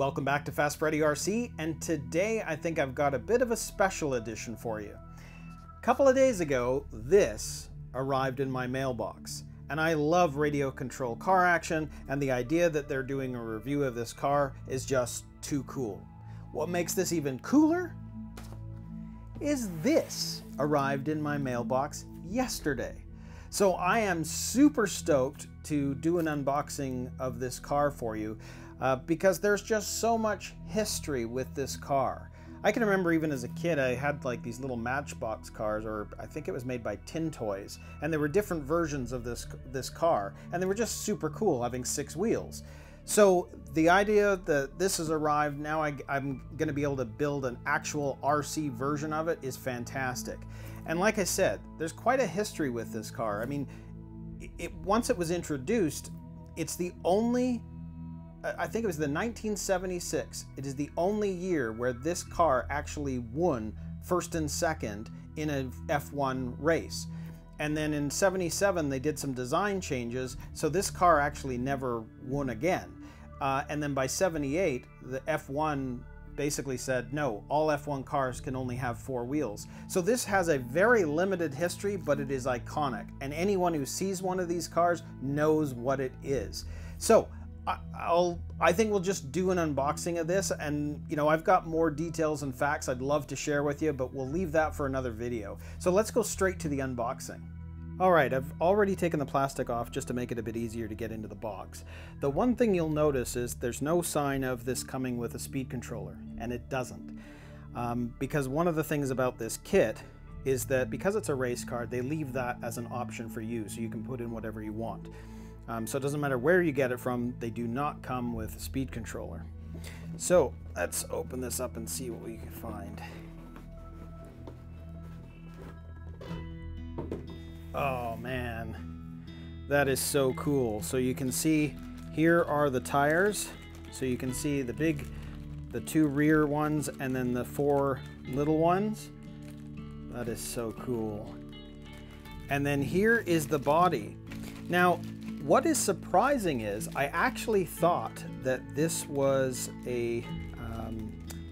Welcome back to Fast Freddy RC, and today I think I've got a bit of a special edition for you. A couple of days ago, this arrived in my mailbox, and I love radio control car action, and the idea that they're doing a review of this car is just too cool. What makes this even cooler is this arrived in my mailbox yesterday. So I am super stoked to do an unboxing of this car for you because there's just so much history with this car. I can remember even as a kid I had like these little Matchbox cars, or I think it was made by Tin Toys, and there were different versions of this car, and they were just super cool having 6 wheels. So the idea that this has arrived, now I'm going to be able to build an actual RC version of it is fantastic. And like I said, there's quite a history with this car. I mean, once it was introduced, it's the only, I think it was the 1976, it is the only year where this car actually won first and second in a F1 race. And then in 77, they did some design changes, so this car actually never won again. And then by 78, the F1 basically said, no, all F1 cars can only have 4 wheels. So this has a very limited history, but it is iconic. And anyone who sees one of these cars knows what it is. So I think we'll just do an unboxing of this, and you know, I've got more details and facts I'd love to share with you, but we'll leave that for another video. So let's go straight to the unboxing. All right, I've already taken the plastic off just to make it a bit easier to get into the box. The one thing you'll notice is there's no sign of this coming with a speed controller, and it doesn't. Because one of the things about this kit is that because it's a race car, they leave that as an option for you, so you can put in whatever you want. So it doesn't matter where you get it from, they do not come with a speed controller. So let's open this up and see what we can find. Oh man, that is so cool. So you can see here are the tires. So you can see the 2 rear ones and then the 4 little ones. That is so cool. And then here is the body. Now, what is surprising is I actually thought that this was a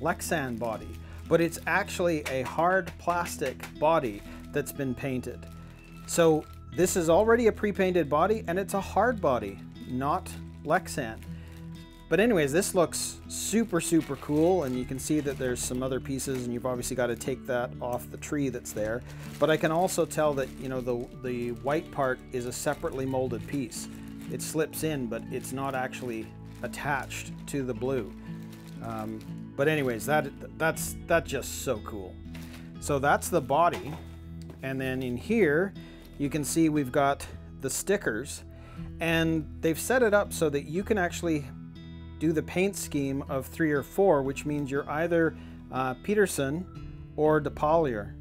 Lexan body, but it's actually a hard plastic body that's been painted. So this is already a pre-painted body, and it's a hard body, not Lexan. But anyways, this looks super, super cool, and you can see that there's some other pieces, and you've obviously got to take that off the tree that's there. But I can also tell that, you know, the white part is a separately molded piece. It slips in, but it's not actually attached to the blue. But anyways, that's just so cool. So that's the body, and then in here, you can see we've got the stickers, and they've set it up so that you can actually do the paint scheme of 3 or 4, which means you're either Peterson or DePollier.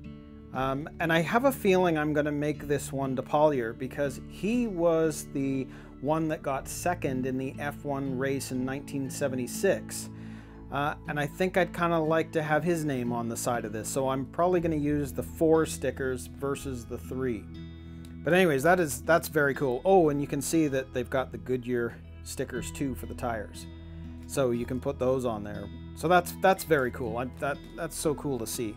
And I have a feeling I'm going to make this one DePollier because he was the one that got second in the F1 race in 1976. And I think I'd kind of like to have his name on the side of this. So I'm probably going to use the 4 stickers versus the 3. But anyways, that's very cool. Oh, and you can see that they've got the Goodyear stickers too for the tires. So you can put those on there. So that's very cool. That's so cool to see.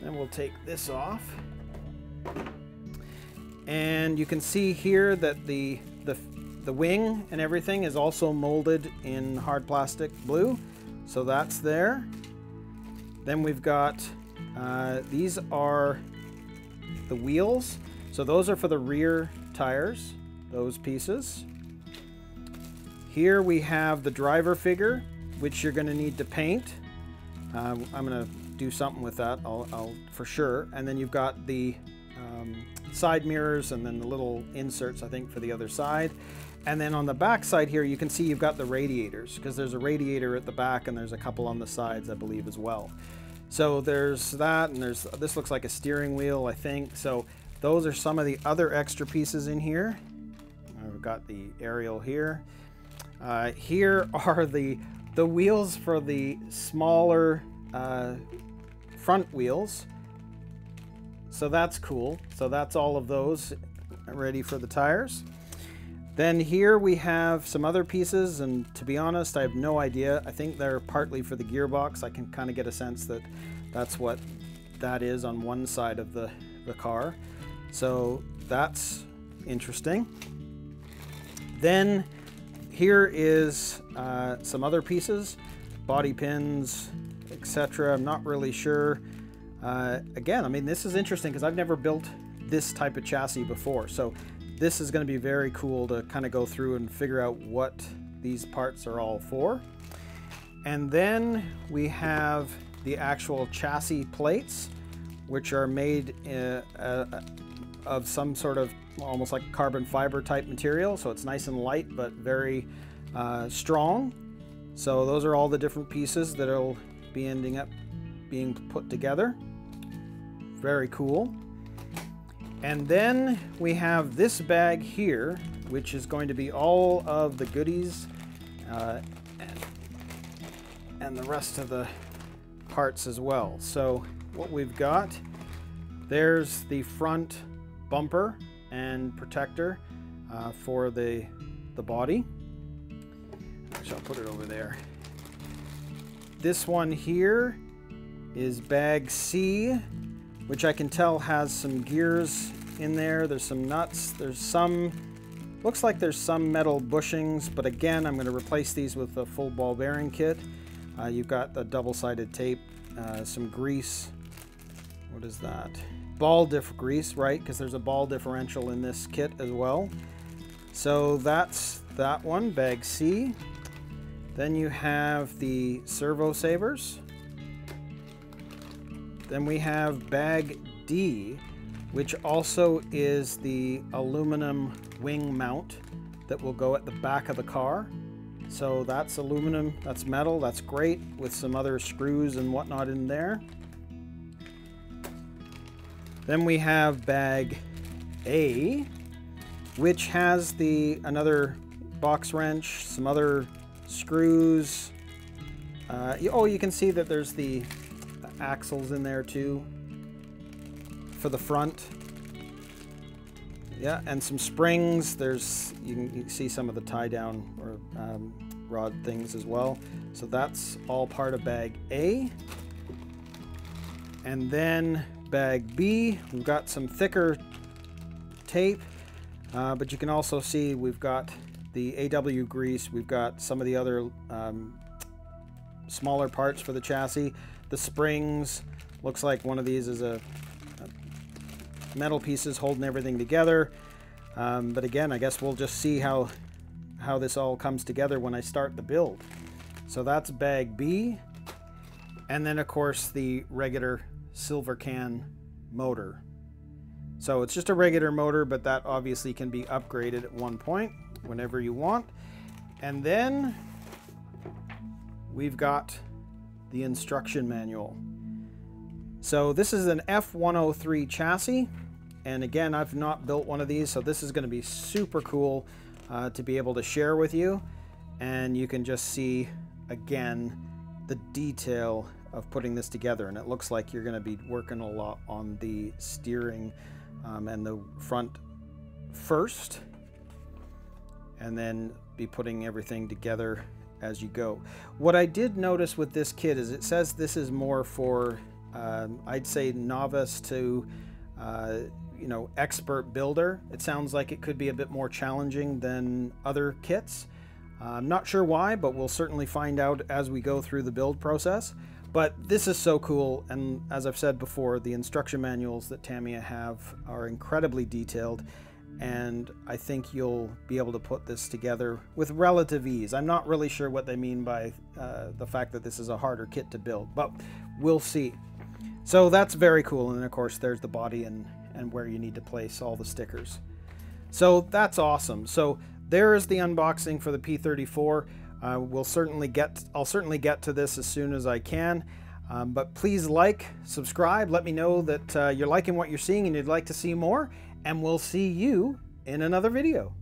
And we'll take this off. And you can see here that the wing and everything is also molded in hard plastic blue. So that's there. Then we've got, these are the wheels. So those are for the rear tires, those pieces. Here we have the driver figure, which you're going to need to paint. I'm going to do something with that, I'll for sure. And then you've got the side mirrors and then the little inserts, I think, for the other side. And then on the back side here, you can see you've got the radiators, because there's a radiator at the back and there's a couple on the sides, I believe, as well. So there's that, and this looks like a steering wheel, I think. So those are some of the other extra pieces in here. We've got the aerial here. Here are the wheels for the smaller front wheels. So that's cool. So that's all of those ready for the tires. Then here we have some other pieces, and to be honest, I have no idea. I think they're partly for the gearbox. I can kind of get a sense that that's what that is on one side of the car. So that's interesting. Then here is some other pieces, body pins, etc. I'm not really sure. Again, I mean, this is interesting because I've never built this type of chassis before. So this is going to be very cool to kind of go through and figure out what these parts are all for. And then we have the actual chassis plates, which are made of some sort of almost like carbon fiber type material. So it's nice and light, but very strong. So those are all the different pieces that'll be ending up being put together. Very cool. And then we have this bag here, which is going to be all of the goodies and the rest of the parts as well. So what we've got, there's the front bumper and protector for the body. Actually, I'll put it over there. This one here is bag C, which I can tell has some gears in there. There's some nuts. There's some, looks like there's some metal bushings, but again, I'm going to replace these with a full ball bearing kit. You've got the double-sided tape, some grease. What is that? Ball diff grease, right? Because there's a ball differential in this kit as well. So that's that one, bag C. Then you have the servo savers. Then we have bag D, which also is the aluminum wing mount that will go at the back of the car. So that's aluminum, that's metal, that's great, with some other screws and whatnot in there. Then we have bag A, which has another box wrench, some other screws. Oh, you can see that there's the axles in there too for the front. Yeah, and some springs. You can see some of the tie down or rod things as well. So that's all part of bag A. And then bag B, we've got some thicker tape, but you can also see we've got the AW grease. We've got some of the other smaller parts for the chassis. The springs, looks like one of these is a metal pieces holding everything together. But again, I guess we'll just see how this all comes together when I start the build. So that's bag B. And then of course the regular silver can motor. So it's just a regular motor, but that obviously can be upgraded at one point whenever you want. And then we've got the instruction manual. So this is an F103 chassis, and again, I've not built one of these, so this is going to be super cool to be able to share with you. And you can just see again the detail of putting this together, and it looks like you're going to be working a lot on the steering and the front first, and then be putting everything together as you go. What I did notice with this kit is it says this is more for I'd say novice to you know, expert builder. It sounds like it could be a bit more challenging than other kits. I'm not sure why, but we'll certainly find out as we go through the build process. But this is so cool, and as I've said before, the instruction manuals that Tamiya have are incredibly detailed, and I think you'll be able to put this together with relative ease. I'm not really sure what they mean by the fact that this is a harder kit to build, but we'll see. So that's very cool, and then of course there's the body and where you need to place all the stickers. So that's awesome. So there is the unboxing for the P34. I'll certainly get to this as soon as I can. But please like, subscribe, let me know that you're liking what you're seeing and you'd like to see more, and we'll see you in another video.